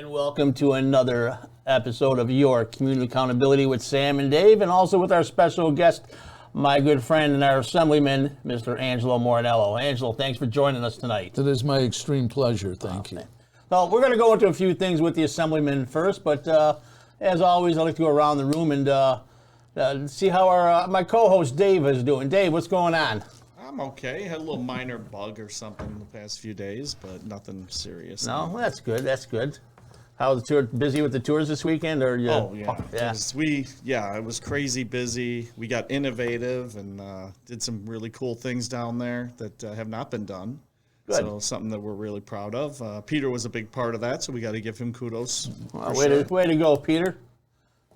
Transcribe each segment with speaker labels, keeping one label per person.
Speaker 1: And welcome to another episode of Your Community Accountability with Sam and Dave, and also with our special guest, my good friend and our Assemblyman, Mr. Angelo Morinello. Angelo, thanks for joining us tonight.
Speaker 2: It is my extreme pleasure. Thank you.
Speaker 1: Well, we're going to go into a few things with the Assemblyman first, but as always, I'd like to go around the room and see how my co-host Dave is doing. Dave, what's going on?
Speaker 3: I'm okay. Had a little minor bug or something in the past few days, but nothing serious.
Speaker 1: No, well, that's good. That's good. How was the tour? Busy with the tours this weekend, or
Speaker 3: Oh yeah. It was crazy busy. We got innovative and did some really cool things down there that have not been done.
Speaker 1: Good.
Speaker 3: So something that we're really proud of. Peter was a big part of that, so we got to give him kudos.
Speaker 1: Well, way to go, Peter.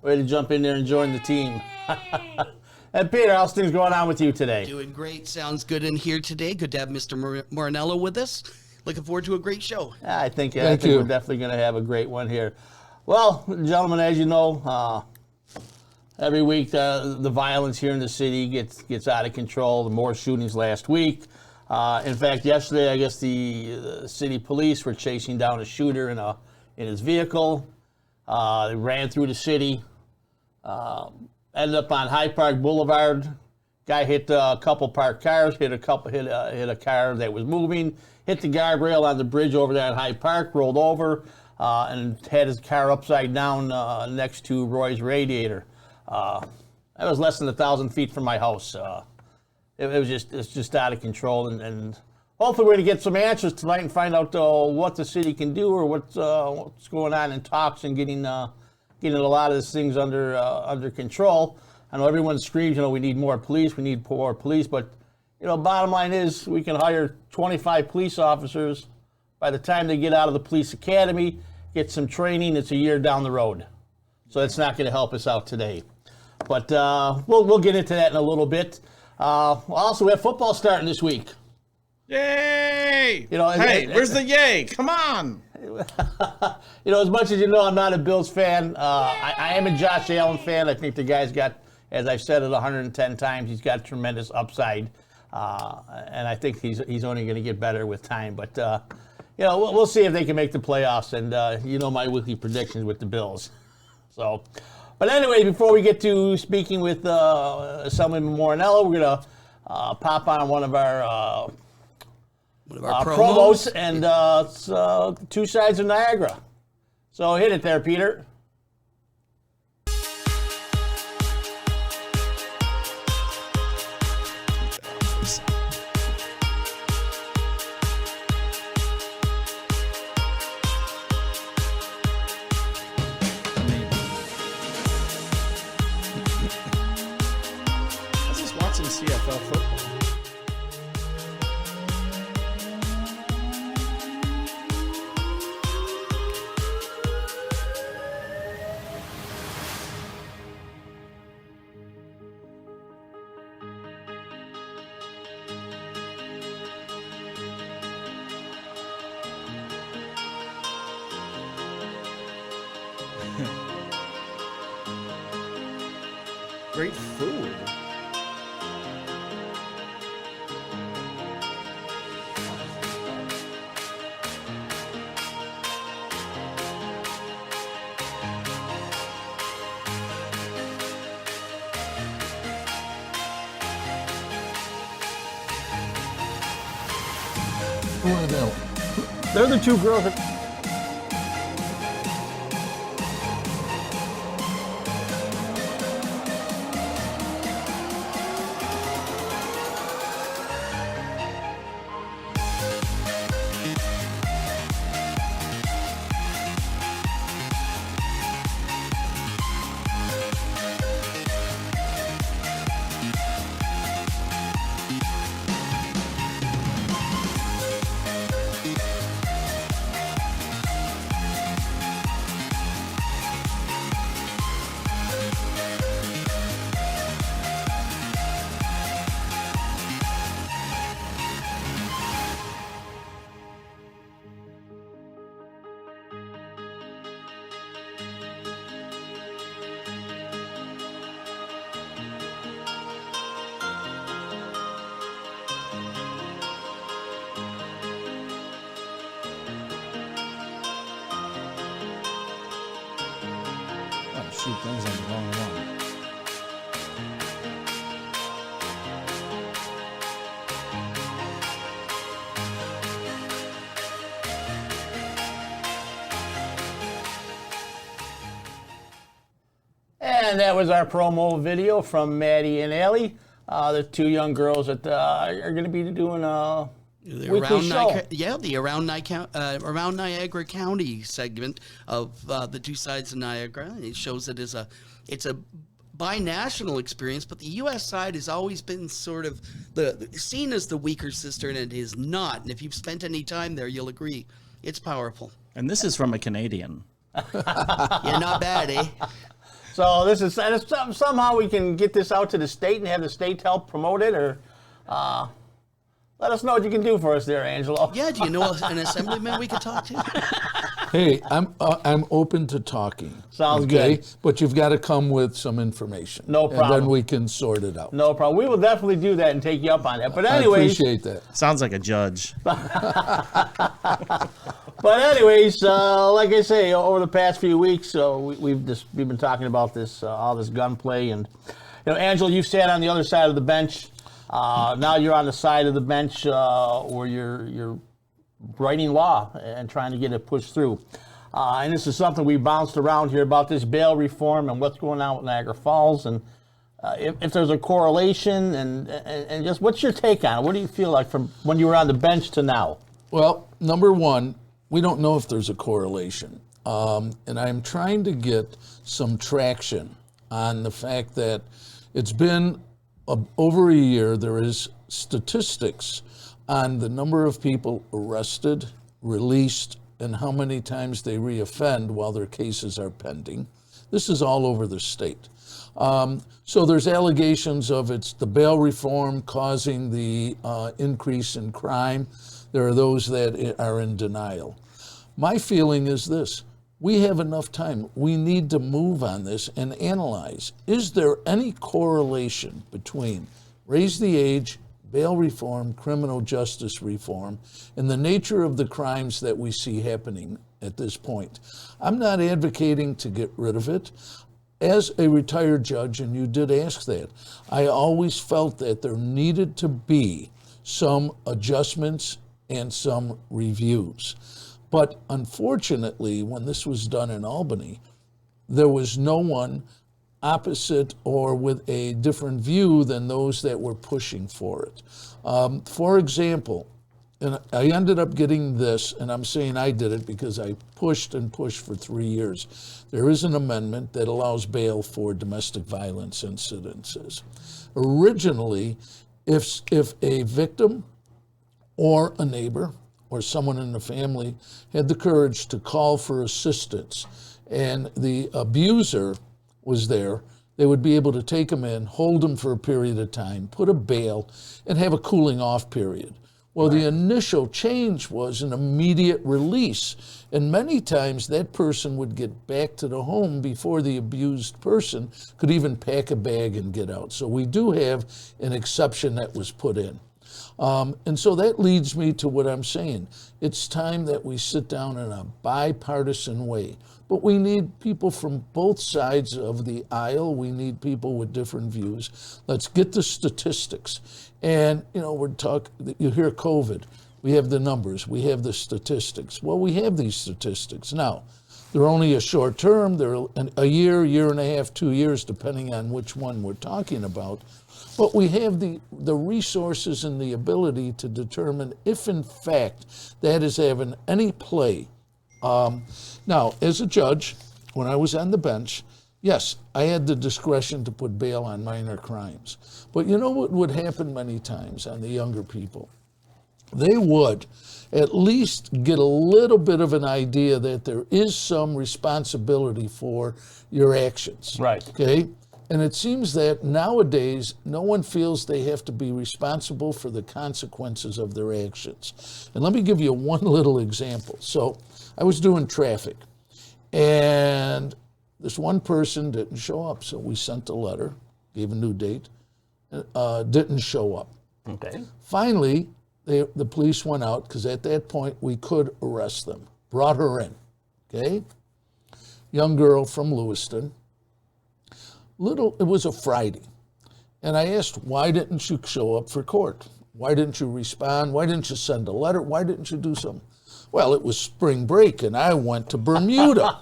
Speaker 1: Way to jump in there and join the team. And Peter, how's things going on with you today?
Speaker 4: Doing great. Sounds good in here today. Good to have Mr. Morinello with us. Looking forward to a great show.
Speaker 1: I think we're definitely going to have a great one here. Well, gentlemen, as you know, every week the violence here in the city gets out of control. The more shootings last week. In fact, yesterday, I guess the city police were chasing down a shooter in his vehicle. They ran through the city. Ended up on Hyde Park Boulevard. Guy hit a couple parked cars. Hit a car that was moving. Hit the guardrail on the bridge over there at Hyde Park. Rolled over and had his car upside down next to Roy's radiator. That was less than 1,000 feet from my house. It's just out of control, and hopefully we're going to get some answers tonight and find out what the city can do or what's going on in talks and getting a lot of these things under control. I know everyone screams, we need more police, but bottom line is we can hire 25 police officers. By the time they get out of the police academy, get some training, it's a year down the road. So that's not going to help us out today. But we'll get into that in a little bit. Also, we have football starting this week.
Speaker 3: Yay! Hey, where's the yay? Come on!
Speaker 1: As much as you know, I'm not a Bills fan. I am a Josh Allen fan. I think the guy's got, as I've said it 110 times, he's got tremendous upside. And I think he's only going to get better with time. But, we'll see if they can make the playoffs. And, my weekly predictions with the Bills. So, but anyway, before we get to speaking with Assemblyman Morinello, we're going to pop on one of our promos, and it's Two Sides of Niagara. So hit it there, Peter.
Speaker 3: I was just watching CFL football. Great food.
Speaker 2: Who are they?
Speaker 1: They're the two girls.
Speaker 2: shoot things on the wrong one.
Speaker 1: And that was our promo video from Maddie and Allie, the two young girls that are going to be doing a weekly show.
Speaker 4: The around Niagara County segment of the two sides of Niagara. It shows it as it's a binational experience, but the U.S. side has always been sort of seen as the weaker sister, and it is not. And if you've spent any time there, you'll agree it's powerful.
Speaker 3: And this is from a Canadian.
Speaker 4: Yeah, not bad, eh?
Speaker 1: So this is somehow we can get this out to the state and have the state help promote it, or let us know what you can do for us there, Angelo.
Speaker 4: Yeah, do you know an assemblyman we could talk to?
Speaker 2: Hey, I'm open to talking.
Speaker 1: Sounds good.
Speaker 2: But you've got to come with some information.
Speaker 1: No problem.
Speaker 2: And then we can sort it out.
Speaker 1: No problem. We will definitely do that and take you up on that. But
Speaker 2: I
Speaker 1: anyways,
Speaker 2: appreciate that.
Speaker 3: Sounds like a judge.
Speaker 1: But anyways, like I say, over the past few weeks, we've been talking about this all this gunplay, and Angelo, you've sat on the other side of the bench. Now you're on the side of the bench where you're writing law and trying to get it pushed through. And this is something we bounced around here about this bail reform and what's going on with Niagara Falls, and if there's a correlation, and just what's your take on it? What do you feel like from when you were on the bench to now?
Speaker 2: Well, number one, we don't know if there's a correlation. And I'm trying to get some traction on the fact that it's been over a year. There is statistics on the number of people arrested, released, and how many times they reoffend while their cases are pending. This is all over the state. So there's allegations of it's the bail reform causing the increase in crime. There are those that are in denial. My feeling is this: we have enough time. We need to move on this and analyze. Is there any correlation between raise the age, bail reform, criminal justice reform, and the nature of the crimes that we see happening at this point? I'm not advocating to get rid of it. As a retired judge, and you did ask that, I always felt that there needed to be some adjustments and some reviews. But unfortunately, when this was done in Albany, there was no one opposite or with a different view than those that were pushing for it. For example, and I ended up getting this, and I'm saying I did it because I pushed and pushed for 3 years. There is an amendment that allows bail for domestic violence incidences. Originally, if a victim or a neighbor or someone in the family had the courage to call for assistance and the abuser was there, they would be able to take them in, hold them for a period of time, put a bail, and have a cooling off period. Well, the initial change was an immediate release, and many times that person would get back to the home before the abused person could even pack a bag and get out. So we do have an exception that was put in. And so that leads me to what I'm saying. It's time that we sit down in a bipartisan way. But we need people from both sides of the aisle. We need people with different views. Let's get the statistics. And, you hear COVID. We have the numbers. We have the statistics. Well, we have these statistics. Now, they're only a short term. They're a year, year and a half, 2 years, depending on which one we're talking about. But we have the resources and the ability to determine if, in fact, that is having any play. Now, as a judge, when I was on the bench, yes, I had the discretion to put bail on minor crimes. But you know what would happen many times on the younger people? They would at least get a little bit of an idea that there is some responsibility for your actions.
Speaker 1: Right.
Speaker 2: Okay? And it seems that nowadays, no one feels they have to be responsible for the consequences of their actions. And let me give you one little example. So I was doing traffic, and this one person didn't show up. So we sent a letter, gave a new date, didn't show up.
Speaker 1: Okay.
Speaker 2: Finally, the police went out, because at that point we could arrest them. Brought her in, okay? Young girl from Lewiston. It was a Friday. And I asked, why didn't you show up for court? Why didn't you respond? Why didn't you send a letter? Why didn't you do something? Well, it was spring break and I went to Bermuda.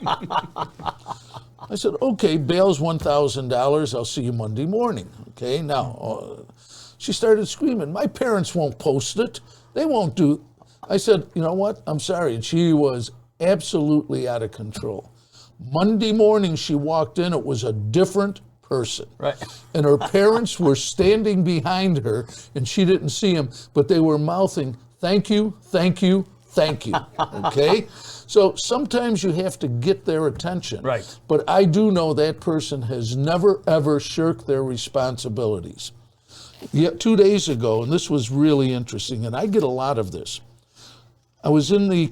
Speaker 2: I said, okay, bail's $1,000. I'll see you Monday morning. Okay, now, she started screaming, my parents won't post it. They won't do. I said, you know what? I'm sorry. And she was absolutely out of control. Monday morning, she walked in. It was a different person.
Speaker 1: Right.
Speaker 2: And her parents were standing behind her, and she didn't see them, but they were mouthing, thank you, thank you, thank you. Okay? So sometimes you have to get their attention.
Speaker 1: Right.
Speaker 2: But I do know that person has never, ever shirked their responsibilities. Yet 2 days ago, and this was really interesting, and I get a lot of this. I was in the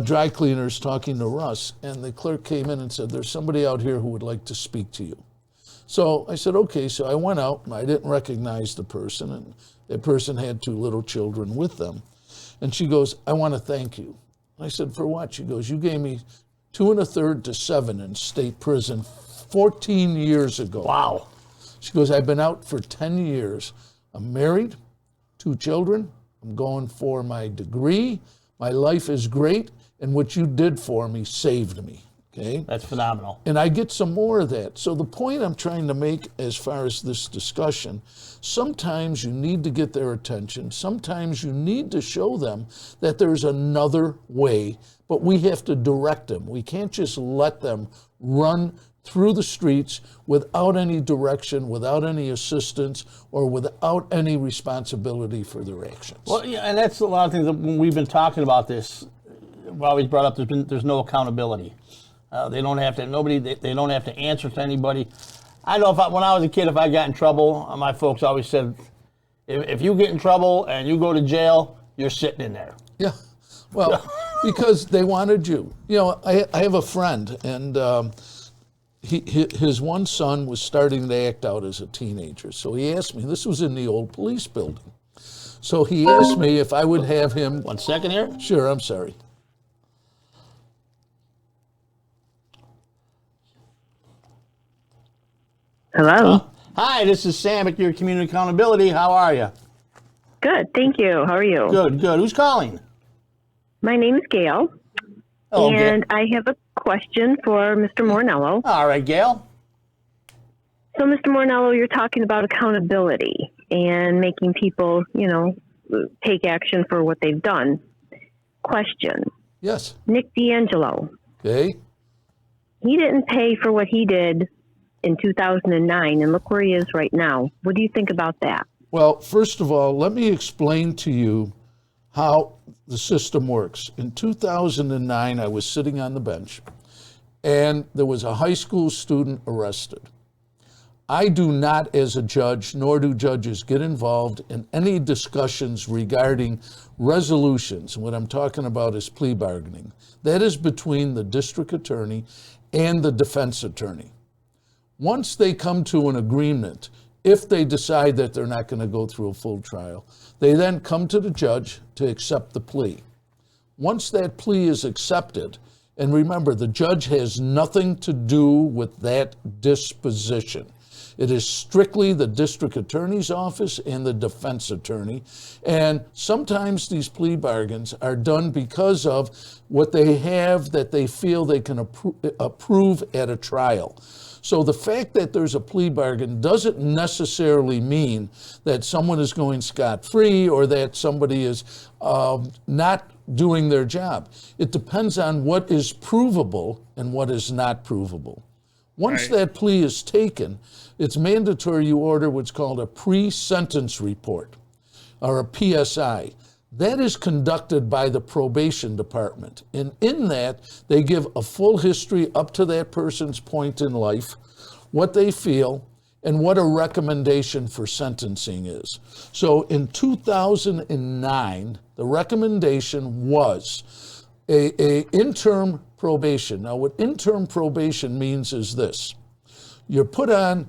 Speaker 2: dry cleaners talking to Russ, and the clerk came in and said, there's somebody out here who would like to speak to you. So I said, okay. So I went out, and I didn't recognize the person, and that person had 2 little children with them. And she goes, I want to thank you. I said, for what? She goes, you gave me 2 1/3 to 7 in state prison 14 years ago.
Speaker 1: Wow.
Speaker 2: She goes, I've been out for 10 years. I'm married, 2 children. I'm going for my degree. My life is great, and what you did for me saved me. Okay?
Speaker 1: That's phenomenal.
Speaker 2: And I get some more of that. So the point I'm trying to make as far as this discussion, sometimes you need to get their attention. Sometimes you need to show them that there's another way, but we have to direct them. We can't just let them run through the streets without any direction, without any assistance, or without any responsibility for their actions.
Speaker 1: Well, yeah, and that's a lot of things that when we've been talking about this, we've always brought up there's no accountability. They don't have to, they don't have to answer to anybody. I know when I was a kid, if I got in trouble, my folks always said, if you get in trouble and you go to jail, you're sitting in there.
Speaker 2: Yeah, well, because they wanted you. You know, I have a friend, and his one son was starting to act out as a teenager. So he asked me, this was in the old police building. So he asked me if I would have him.
Speaker 1: 1 second here.
Speaker 2: Sure, I'm sorry.
Speaker 5: Hello.
Speaker 1: Hi, this is Sam at your Community Accountability. How are you?
Speaker 5: Good, thank you. How are you?
Speaker 1: Good, good. Who's calling?
Speaker 5: My name is Gail,
Speaker 1: Hello,
Speaker 5: and
Speaker 1: Gail.
Speaker 5: I have a question for Mr. Morinello.
Speaker 1: All right, Gail.
Speaker 5: So, Mr. Morinello, you're talking about accountability and making people, take action for what they've done. Question.
Speaker 2: Yes.
Speaker 5: Nick D'Angelo,
Speaker 2: Okay.
Speaker 5: he didn't pay for what he did in 2009, and look where he is right now. What do you think about that?
Speaker 2: Well, first of all, let me explain to you how the system works. In 2009, I was sitting on the bench, and there was a high school student arrested. I do not, as a judge, nor do judges, get involved in any discussions regarding resolutions. What I'm talking about is plea bargaining. That is between the district attorney and the defense attorney. Once they come to an agreement, if they decide that they're not going to go through a full trial, they then come to the judge to accept the plea. Once that plea is accepted, and remember, the judge has nothing to do with that disposition. It is strictly the district attorney's office and the defense attorney. And sometimes these plea bargains are done because of what they have that they feel they can approve at a trial. So the fact that there's a plea bargain doesn't necessarily mean that someone is going scot-free or that somebody is not doing their job. It depends on what is provable and what is not provable. Once that plea is taken, it's mandatory you order what's called a pre-sentence report, or a PSI. That is conducted by the probation department. And in that, they give a full history up to that person's point in life, what they feel, and what a recommendation for sentencing is. So in 2009, the recommendation was a interim probation. Now, what interim probation means is this. You're put on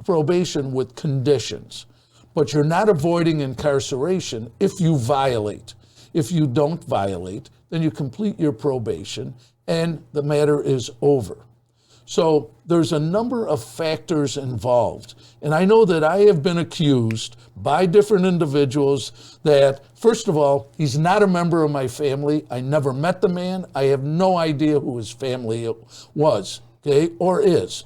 Speaker 2: probation with conditions, but you're not avoiding incarceration if you violate. If you don't violate, then you complete your probation and the matter is over. So there's a number of factors involved. And I know that I have been accused by different individuals that, first of all, he's not a member of my family. I never met the man. I have no idea who his family was, okay, or is.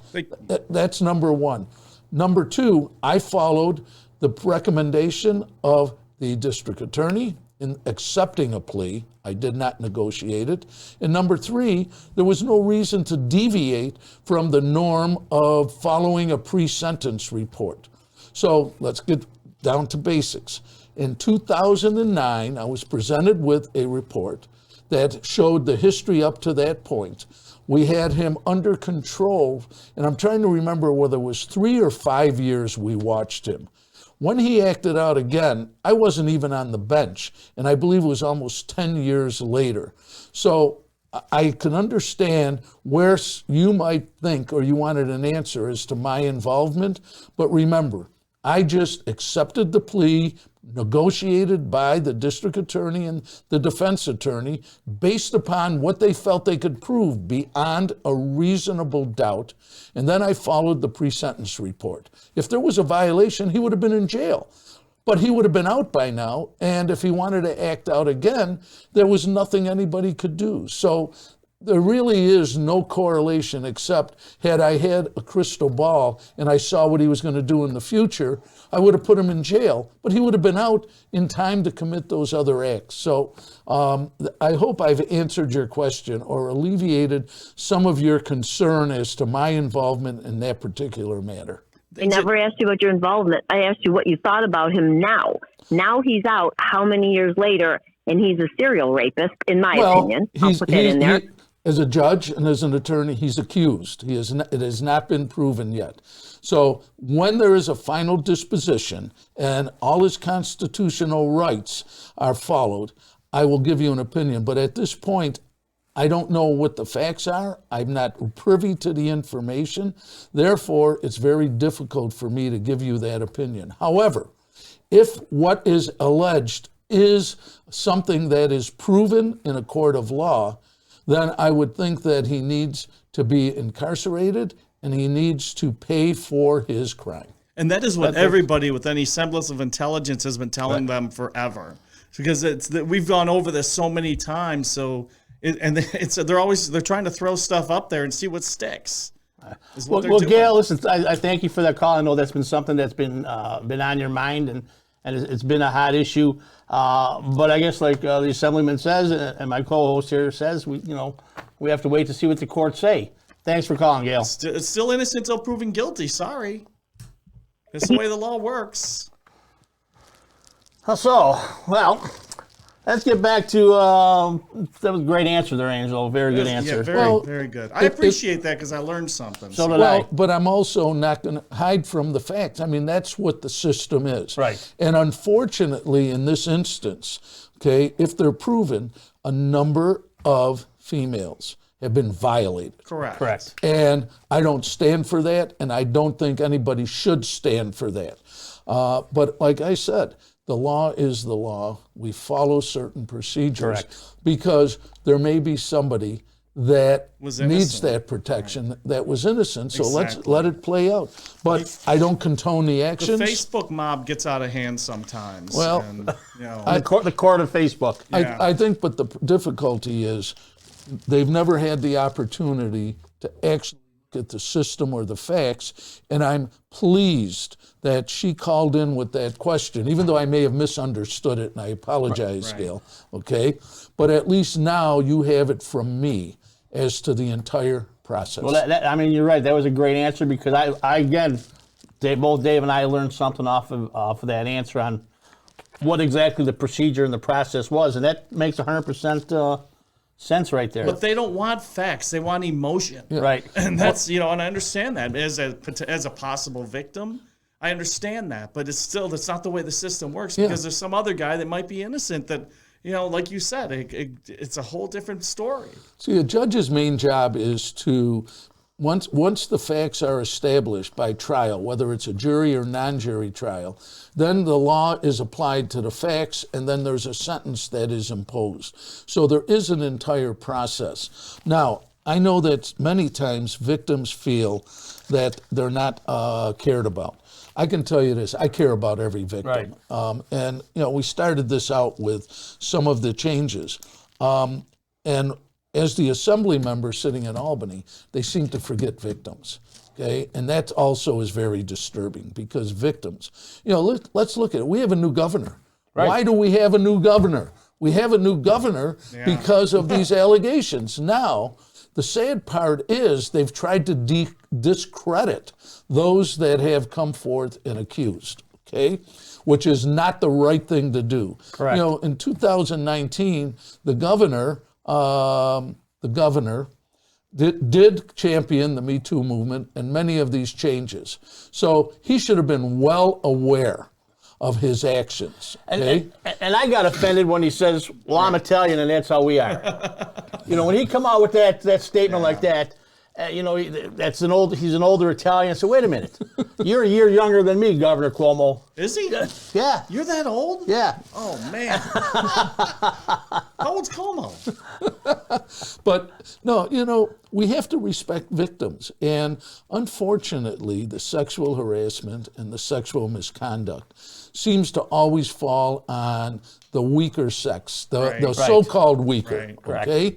Speaker 2: That's number one. Number two, I followed the recommendation of the district attorney in accepting a plea. I did not negotiate it. And number three, there was no reason to deviate from the norm of following a pre-sentence report. So let's get down to basics. In 2009, I was presented with a report that showed the history up to that point. We had him under control, and I'm trying to remember whether it was 3 or 5 years we watched him. When he acted out again, I wasn't even on the bench, and I believe it was almost 10 years later. So I can understand where you might think or you wanted an answer as to my involvement, but remember, I just accepted the plea negotiated by the district attorney and the defense attorney based upon what they felt they could prove beyond a reasonable doubt. And then I followed the pre-sentence report. If there was a violation, he would have been in jail. But he would have been out by now. And if he wanted to act out again, there was nothing anybody could do. So there really is no correlation, except had I had a crystal ball and I saw what he was going to do in the future, I would have put him in jail, but he would have been out in time to commit those other acts. So I hope I've answered your question or alleviated some of your concern as to my involvement in that particular matter.
Speaker 5: I never asked you about your involvement. I asked you what you thought about him now. Now he's out, how many years later, and he's a serial rapist, in my opinion. I'll put that in there.
Speaker 2: As a judge and as an attorney, he's accused. It has not been proven yet. So when there is a final disposition and all his constitutional rights are followed, I will give you an opinion. But at this point, I don't know what the facts are. I'm not privy to the information. Therefore, it's very difficult for me to give you that opinion. However, if what is alleged is something that is proven in a court of law, then I would think that he needs to be incarcerated and he needs to pay for his crime.
Speaker 3: And that is what everybody with any semblance of intelligence has been telling them forever, because we've gone over this so many times. So they're trying to throw stuff up there and see what sticks.
Speaker 1: Well, Gail, listen, I thank you for that call. I know that's been something that's been on your mind, and it's been a hot issue. But I guess, like the Assemblyman says, and my co-host here says, we have to wait to see what the courts say. Thanks for calling, Gail.
Speaker 3: It's still innocent until proven guilty. Sorry. That's the way the law works.
Speaker 1: So, well, let's get back to that was a great answer there, Angelo. Very good answer.
Speaker 3: Yeah, very good. I appreciate that because I learned something.
Speaker 1: So did I.
Speaker 2: But I'm also not going to hide from the facts. I mean, that's what the system is.
Speaker 1: Right.
Speaker 2: And unfortunately, in this instance, okay, if they're proven, a number of females have been violated.
Speaker 3: Correct.
Speaker 2: And I don't stand for that, and I don't think anybody should stand for that. But like I said, the law is the law. We follow certain procedures because there may be somebody that needs that protection that was innocent. So let's let it play out. But I don't condone the actions.
Speaker 3: The Facebook mob gets out of hand sometimes.
Speaker 2: Well,
Speaker 3: and,
Speaker 1: the court of Facebook.
Speaker 2: Yeah. I think, but the difficulty is they've never had the opportunity to actually look at the system or the facts, and I'm pleased that she called in with that question, even though I may have misunderstood it, and I apologize, Gail, okay? But at least now you have it from me as to the entire process.
Speaker 1: Well, I mean, you're right. That was a great answer, because I again, both Dave and I learned something off of that answer on what exactly the procedure and the process was, and that makes 100% sense right there.
Speaker 3: But they don't want facts; they want emotion.
Speaker 1: Yeah. Right.
Speaker 3: And that's and I understand that as a possible victim. I understand that, but that's not the way the system works, because there's some other guy that might be innocent that, like you said, it's a whole different story.
Speaker 2: See, a judge's main job is to, once the facts are established by trial, whether it's a jury or non-jury trial, then the law is applied to the facts, and then there's a sentence that is imposed. So there is an entire process. Now, I know that many times victims feel that they're not cared about. I can tell you this, I care about every victim.
Speaker 1: Right.
Speaker 2: And, we started this out with some of the changes. And as the assembly members sitting in Albany, they seem to forget victims. Okay, and that also is very disturbing because victims, let's look at it. We have a new governor.
Speaker 1: Right.
Speaker 2: Why do we have a new governor? We have a new governor because of these allegations. Now, the sad part is they've tried to discredit those that have come forth and accused, okay, which is not the right thing to do.
Speaker 1: Correct.
Speaker 2: In 2019, the governor did champion the Me Too movement and many of these changes. So he should have been well aware of his actions. Okay?
Speaker 1: And I got offended when he says, well, I'm Italian and that's how we are. When he come out with that statement like that, he's an older Italian. So wait a minute, you're a year younger than me, Governor Cuomo.
Speaker 3: Is he?
Speaker 1: Yeah.
Speaker 3: You're that old?
Speaker 1: Yeah.
Speaker 3: Oh, man. How old's Cuomo?
Speaker 2: But no, we have to respect victims. And unfortunately, the sexual harassment and the sexual misconduct seems to always fall on the weaker sex, the so-called weaker.
Speaker 3: Right.
Speaker 2: Okay?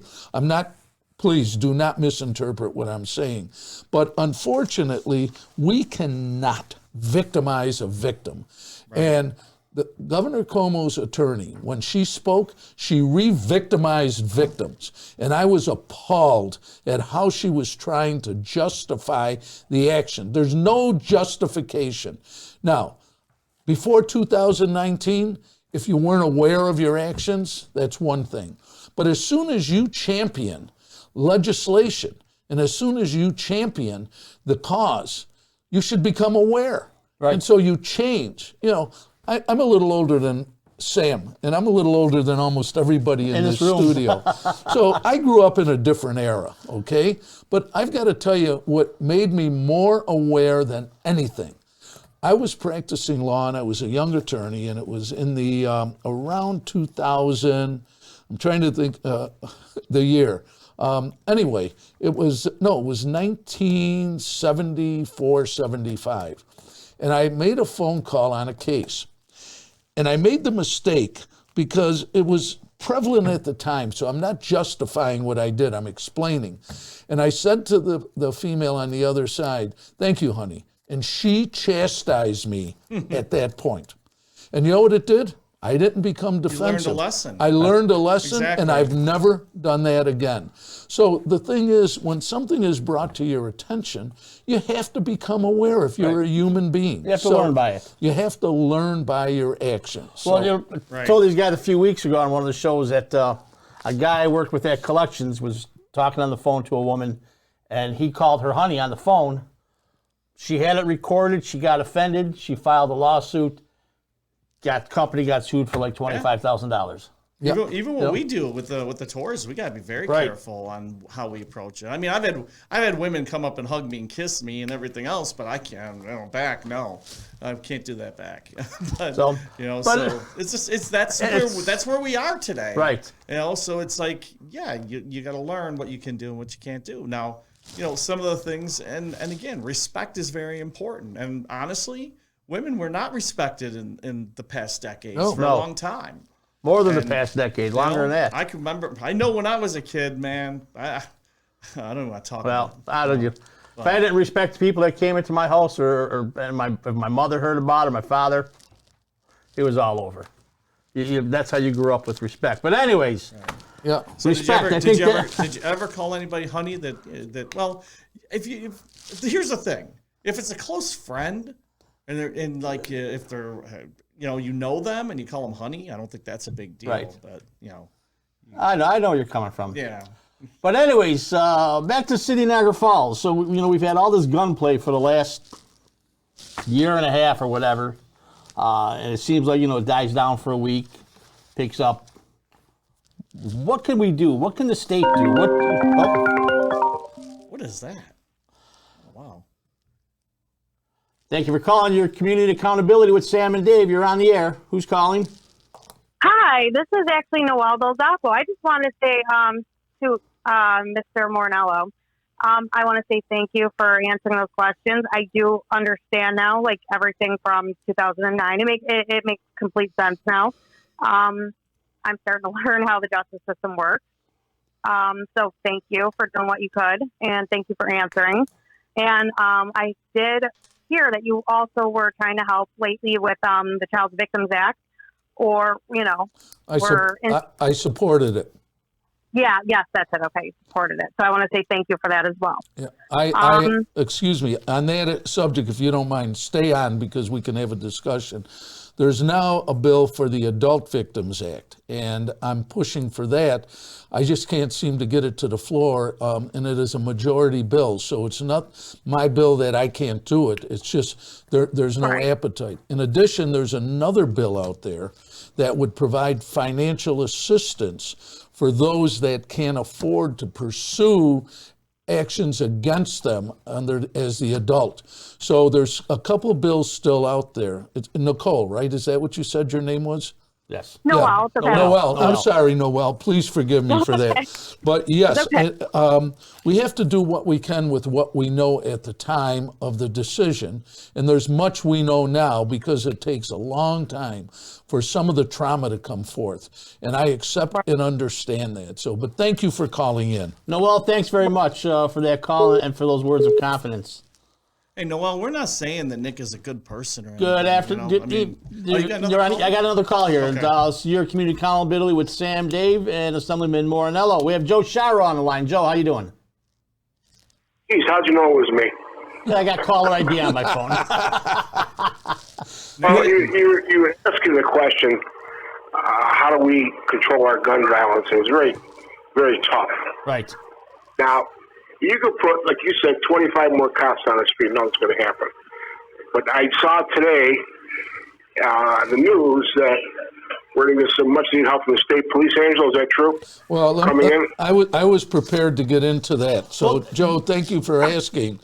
Speaker 2: Please do not misinterpret what I'm saying. But unfortunately, we cannot victimize a victim. Right. And Governor Cuomo's attorney, when she spoke, she re-victimized victims. And I was appalled at how she was trying to justify the action. There's no justification. Now, before 2019, if you weren't aware of your actions, that's one thing. But as soon as you champion legislation, and as soon as you champion the cause, you should become aware. Right. And so you change. I'm a little older than Sam, and I'm a little older than almost everybody in this studio. So I grew up in a different era, okay? But I've got to tell you what made me more aware than anything. I was practicing law, and I was a young attorney, and it was in the around 2000, I'm trying to think the year. Anyway, it was 1974, 75. And I made a phone call on a case. And I made the mistake because it was prevalent at the time, so I'm not justifying what I did, I'm explaining. And I said to the female on the other side, "Thank you, honey." And she chastised me at that point. And you know what it did? I didn't become defensive.
Speaker 3: You learned a lesson.
Speaker 2: I learned a lesson,
Speaker 3: Exactly.
Speaker 2: and I've never done that again. So the thing is, when something is brought to your attention, you have to become aware if you're a human being.
Speaker 1: You have to learn by it.
Speaker 2: You have to learn by your actions.
Speaker 1: Well, I told these guys a few weeks ago on one of the shows that a guy I worked with at Collections was talking on the phone to a woman, and he called her honey on the phone. She had it recorded. She got offended. She filed a lawsuit. Company got sued for like $25,000.
Speaker 2: Yep.
Speaker 3: Even what we do with the tours, we got to be very careful on how we approach it. I mean, I've had women come up and hug me and kiss me and everything else, but I can't back. No, I can't do that back. But, so it's just that's where we are today.
Speaker 1: Right.
Speaker 3: So it's like, you got to learn what you can do and what you can't do. Now, some of the things, and again, respect is very important. And honestly, women were not respected in the past decades for a long time.
Speaker 1: More than the past decade, longer than that.
Speaker 3: I can remember. I know when I was a kid, man. I don't want to talk about it.
Speaker 1: I don't. If I didn't respect the people that came into my house, or if my mother heard about it, my father, it was all over. That's how you grew up with respect. But anyways,
Speaker 3: So
Speaker 1: respect.
Speaker 3: did you ever call anybody honey? Well, here's the thing: if it's a close friend, and if they're you know them and you call them honey, I don't think that's a big deal.
Speaker 1: Right.
Speaker 3: But
Speaker 1: I know where you're coming from.
Speaker 3: Yeah.
Speaker 1: But anyways, back to City Niagara Falls. So we've had all this gunplay for the last year and a half or whatever, and it seems like it dies down for a week, picks up. What can we do? What can the state do?
Speaker 3: What is that? Oh, wow.
Speaker 1: Thank you for calling your Community Accountability with Sam and Dave. You're on the air. Who's calling?
Speaker 5: Hi, this is actually Noelle Dolzapo. I just want to say to
Speaker 6: Mr. Morinello. I want to say thank you for answering those questions. I do understand now, like everything from 2009. It makes complete sense now. I'm starting to learn how the justice system works. So thank you for doing what you could, and thank you for answering. And I did hear that you also were trying to help lately with the Child Victims Act, or
Speaker 2: I supported it.
Speaker 6: Yeah, yes, that's it. Okay, supported it. So I want to say thank you for that as well.
Speaker 2: Yeah, excuse me, on that subject, if you don't mind, stay on because we can have a discussion. There's now a bill for the Adult Victims Act, and I'm pushing for that. I just can't seem to get it to the floor, and it is a majority bill, so it's not my bill that I can't do it. It's just there's no appetite. In addition, there's another bill out there that would provide financial assistance for those that can't afford to pursue actions against them as the adult. So there's a couple of bills still out there. It's Nicole, right? Is that what you said your name was?
Speaker 1: Yes.
Speaker 6: Noel. Yeah.
Speaker 2: Noel. I'm sorry, Noel. Please forgive me for that. But yes, we have to do what we can with what we know at the time of the decision. And there's much we know now because it takes a long time for some of the trauma to come forth. And I accept and understand that. So, but thank you for calling in.
Speaker 1: Noel, thanks very much for that call and for those words of confidence.
Speaker 3: Hey, Noel, we're not saying that Nick is a good person or anything.
Speaker 1: Good afternoon. I got another call here. Okay. Your community accountability with Sam Dave and Assemblyman Morinello. We have Joe Shara on the line. Joe, how you doing?
Speaker 7: Geez, how'd you know it was me?
Speaker 1: Yeah, I got caller ID on my phone.
Speaker 7: Well, you were asking the question, how do we control our gun violence? It was very, very tough.
Speaker 1: Right.
Speaker 7: Now, you could put, like you said, 25 more cops on the street. Nothing's going to happen. But I saw today the news that we're going to get some much-needed help from the state police. Angelo, is that true?
Speaker 2: Well, I was prepared to get into that. So, Joe, thank you for asking.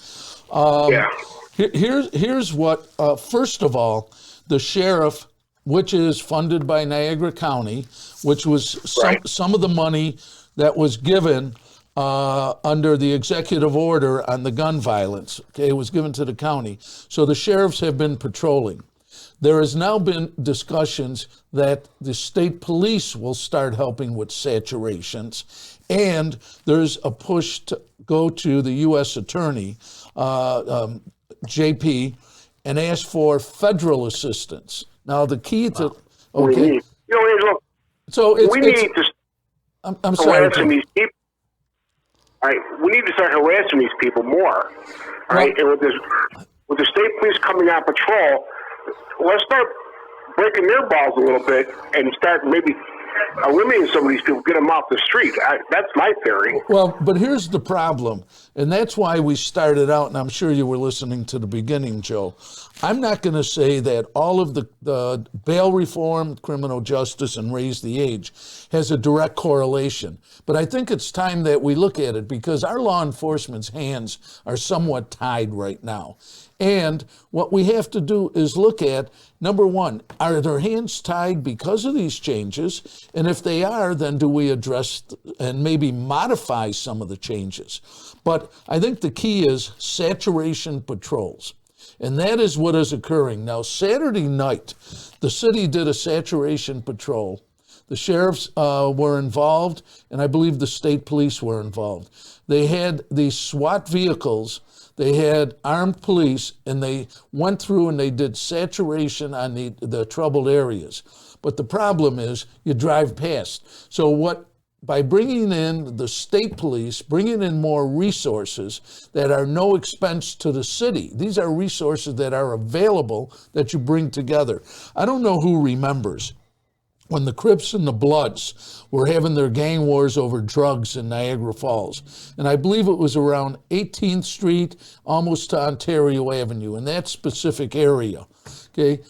Speaker 2: Here's what, first of all, the sheriff, which is funded by Niagara County, which was some of the money that was given under the executive order on the gun violence. Okay, it was given to the county. So the sheriffs have been patrolling. There has now been discussions that the state police will start helping with saturations, and there's a push to go to the U.S. Attorney, JP, and ask for federal assistance. Now the key to
Speaker 7: Angelo,
Speaker 2: so
Speaker 7: we need to
Speaker 2: I'm sorry.
Speaker 7: These people. All right, we need to start harassing these people more. All right, and with the state police coming on patrol, let's start breaking their balls a little bit and start maybe eliminating some of these people, get them off the street. That's my theory.
Speaker 2: Well, but here's the problem, and that's why we started out, and I'm sure you were listening to the beginning, Joe. I'm not going to say that all of the bail reform, criminal justice, and raise the age has a direct correlation. But I think it's time that we look at it because our law enforcement's hands are somewhat tied right now. And what we have to do is look at, number one, are their hands tied because of these changes? And if they are, then do we address and maybe modify some of the changes? But I think the key is saturation patrols. And that is what is occurring. Now, Saturday night, the city did a saturation patrol. The sheriffs were involved, and I believe the state police were involved. They had these SWAT vehicles. They had armed police, and they went through and they did saturation on the troubled areas. But the problem is you drive past. So by bringing in the state police, bringing in more resources that are no expense to the city, these are resources that are available that you bring together. I don't know who remembers when the Crips and the Bloods were having their gang wars over drugs in Niagara Falls. And I believe it was around 18th Street, almost to Ontario Avenue, in that specific area. Okay,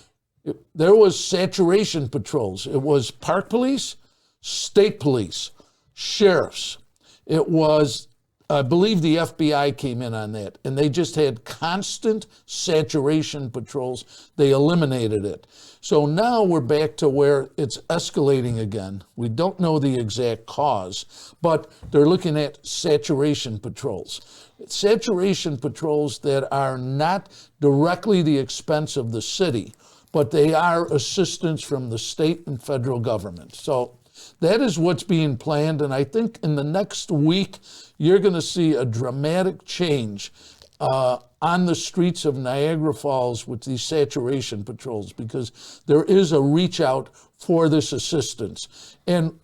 Speaker 2: there was saturation patrols. It was park police, state police, sheriffs. It was I believe the FBI came in on that, and they just had constant saturation patrols. They eliminated it. So now we're back to where it's escalating again. We don't know the exact cause, but they're looking at saturation patrols. Saturation patrols that are not directly the expense of the city, but they are assistance from the state and federal government. So that is what's being planned, and I think in the next week, you're going to see a dramatic change on the streets of Niagara Falls with these saturation patrols, because there is a reach out for this assistance. And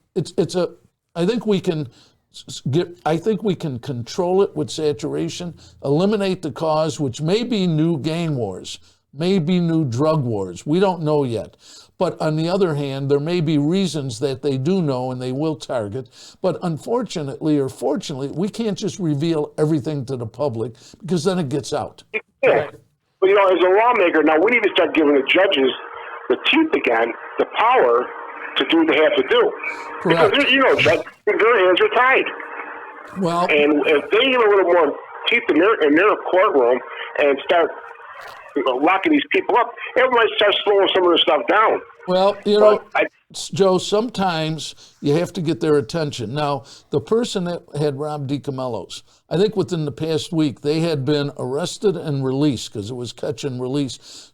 Speaker 2: I think we can control it with saturation, eliminate the cause, which may be new gang wars, may be new drug wars. We don't know yet. But on the other hand, there may be reasons that they do know and they will target. But unfortunately or fortunately, we can't just reveal everything to the public, because then it gets out.
Speaker 7: Yeah. But, as a lawmaker, now we need to start giving the judges the teeth again, the power to do what they have to do.
Speaker 2: Correct.
Speaker 7: Because, Judge, their hands are tied.
Speaker 2: Well,
Speaker 7: And if they get a little more teeth in their courtroom and start locking these people up, everybody starts slowing some of this stuff down.
Speaker 2: Well, Joe, sometimes you have to get their attention. Now, the person that had robbed DiCamello's, I think within the past week, they had been arrested and released, because it was catch and release,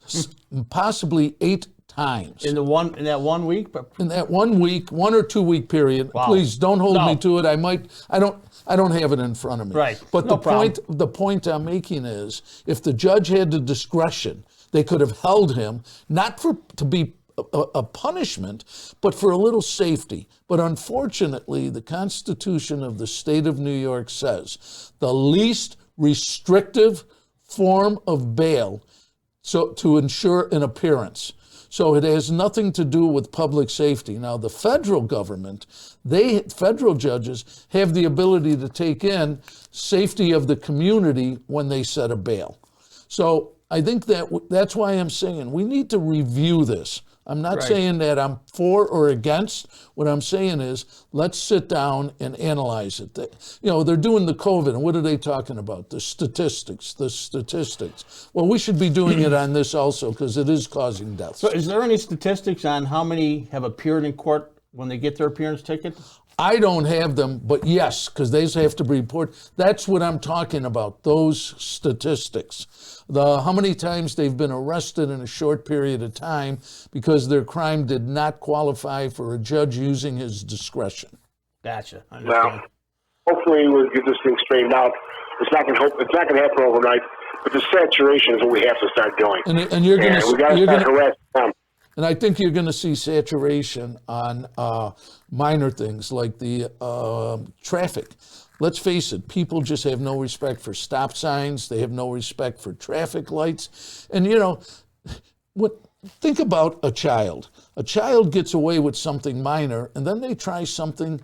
Speaker 2: possibly 8 times.
Speaker 1: In that 1 week?
Speaker 2: In that 1 week, 1 or 2 week period.
Speaker 1: Wow.
Speaker 2: Please don't hold me to it. I don't have it in front of me.
Speaker 1: Right.
Speaker 2: But
Speaker 1: No problem.
Speaker 2: the point I'm making is, if the judge had the discretion, they could have held him, not to be a punishment, but for a little safety. But unfortunately, the Constitution of the state of New York says the least restrictive form of bail, so to ensure an appearance. So it has nothing to do with public safety. Now, the federal government, federal judges have the ability to take in safety of the community when they set a bail. So I think that's why I'm saying we need to review this. I'm not saying that I'm for or against. What I'm saying is, let's sit down and analyze it. They're doing the COVID, and what are they talking about? The statistics. Well, we should be doing it on this also, because it is causing deaths.
Speaker 1: So is there any statistics on how many have appeared in court when they get their appearance ticket?
Speaker 2: I don't have them, but yes, because they have to report. That's what I'm talking about, those statistics. How many times they've been arrested in a short period of time because their crime did not qualify for a judge using his discretion.
Speaker 1: Gotcha.
Speaker 7: Now, hopefully we'll get this thing straightened out. It's not going to happen overnight, but the saturation is what we have to start doing.
Speaker 2: And you're going to,
Speaker 7: we got to start harassing them.
Speaker 2: And I think you're going to see saturation on minor things like the traffic. Let's face it, people just have no respect for stop signs. They have no respect for traffic lights. And, think about a child. A child gets away with something minor, and then they try something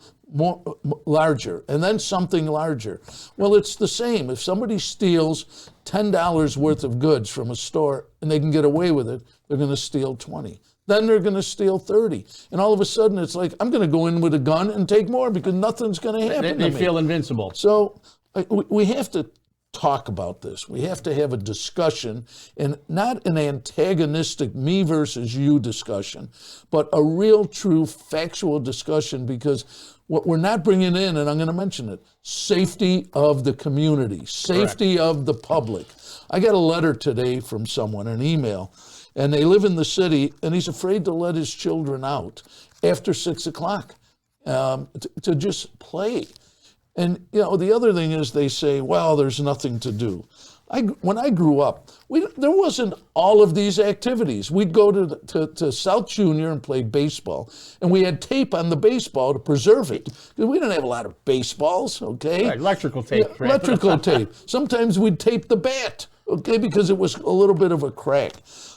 Speaker 2: larger, and then something larger. Well, it's the same. If somebody steals $10 worth of goods from a store and they can get away with it, they're going to steal 20. Then they're going to steal 30. And all of a sudden, it's like, I'm going to go in with a gun and take more, because nothing's going to happen to me.
Speaker 1: They feel invincible.
Speaker 2: So we have to talk about this. We have to have a discussion, and not an antagonistic me versus you discussion, but a real, true, factual discussion, because what we're not bringing in, and I'm going to mention it, safety of the community, safety of the public. I got a letter today from someone, an email, and they live in the city, and he's afraid to let his children out after 6 o'clock to just play. And, the other thing is they say, well, there's nothing to do. When I grew up, there wasn't all of these activities. We'd go to South Junior and play baseball, and we had tape on the baseball to preserve it. We didn't have a lot of baseballs, okay?
Speaker 1: Right, electrical tape.
Speaker 2: Yeah, electrical tape. Sometimes we'd tape the bat, okay, because it was a little bit of a crack.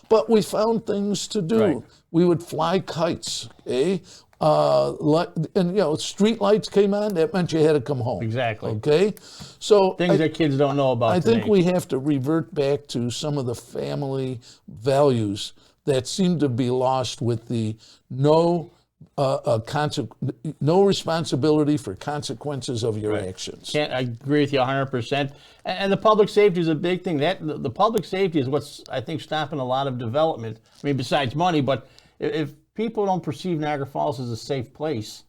Speaker 2: But we found things to do.
Speaker 1: Right.
Speaker 2: We would fly kites, okay? And street lights came on, that meant you had to come home.
Speaker 1: Exactly.
Speaker 2: Okay? So
Speaker 1: Things that kids don't know about
Speaker 2: I
Speaker 1: today.
Speaker 2: think we have to revert back to some of the family values that seem to be lost with the no no responsibility for consequences of your actions.
Speaker 1: I agree with you 100%. And the public safety is a big thing. The public safety is what's, I think, stopping a lot of development. I mean, besides money, but if people don't perceive Niagara Falls as a safe place,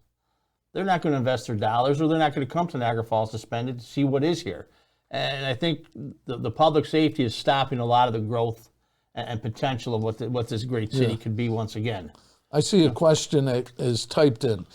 Speaker 1: they're not going to invest their dollars, or they're not going to come to Niagara Falls to spend it to see what is here. And I think the public safety is stopping a lot of the growth and potential of what this great city could be once again.
Speaker 2: I see a question that is typed in.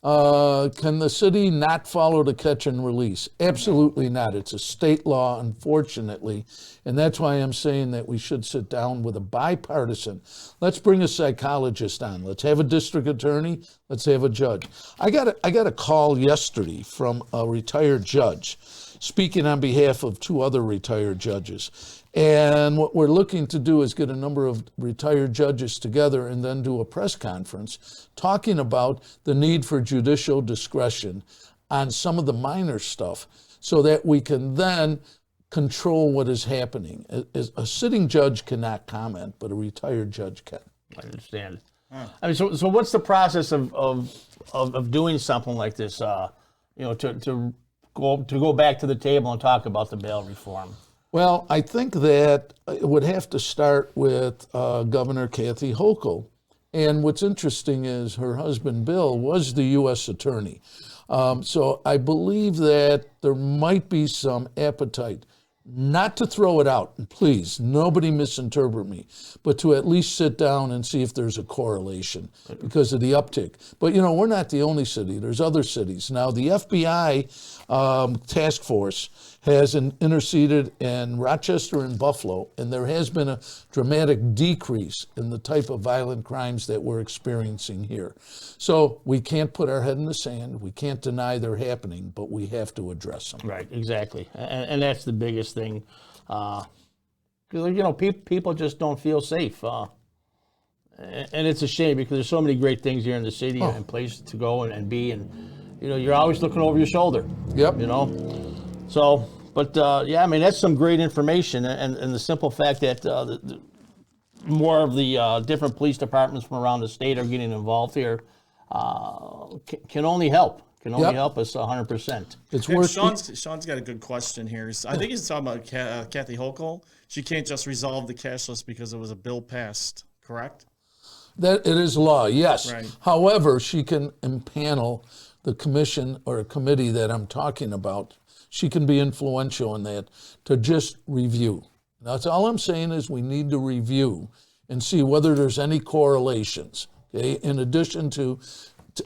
Speaker 2: Can the city not follow the catch and release? Absolutely not. It's a state law, unfortunately. And that's why I'm saying that we should sit down with a bipartisan. Let's bring a psychologist on. Let's have a district attorney. Let's have a judge. I got a call yesterday from a retired judge speaking on behalf of 2 other retired judges. And what we're looking to do is get a number of retired judges together and then do a press conference talking about the need for judicial discretion on some of the minor stuff so that we can then control what is happening. A sitting judge cannot comment, but a retired judge can.
Speaker 1: I understand. I mean, so what's the process of doing something like this? To go back to the table and talk about the bail reform.
Speaker 2: Well, I think that it would have to start with Governor Kathy Hochul. And what's interesting is her husband, Bill, was the U.S. attorney. So I believe that there might be some appetite, not to throw it out, and please, nobody misinterpret me, but to at least sit down and see if there's a correlation because of the uptick. But, we're not the only city. There's other cities. Now, the FBI task force has interceded in Rochester and Buffalo, and there has been a dramatic decrease in the type of violent crimes that we're experiencing here. So we can't put our head in the sand. We can't deny they're happening, but we have to address them.
Speaker 1: Right, exactly. And that's the biggest thing. Because, people just don't feel safe. And it's a shame because there's so many great things here in the city and places to go and be. And, you're always looking over your shoulder.
Speaker 2: Yep.
Speaker 1: So, but that's some great information, and the simple fact that more of the different police departments from around the state are getting involved here can only help. Can only help us 100%.
Speaker 2: It's
Speaker 3: And
Speaker 2: worth.
Speaker 3: Sean's got a good question here. I think he's talking about Kathy Hochul. She can't just resolve the cashless because it was a bill passed, correct?
Speaker 2: That it is law, yes.
Speaker 3: Right.
Speaker 2: However, she can impanel the commission or a committee that I'm talking about. She can be influential in that to just review. That's all I'm saying is we need to review and see whether there's any correlations. Okay, in addition to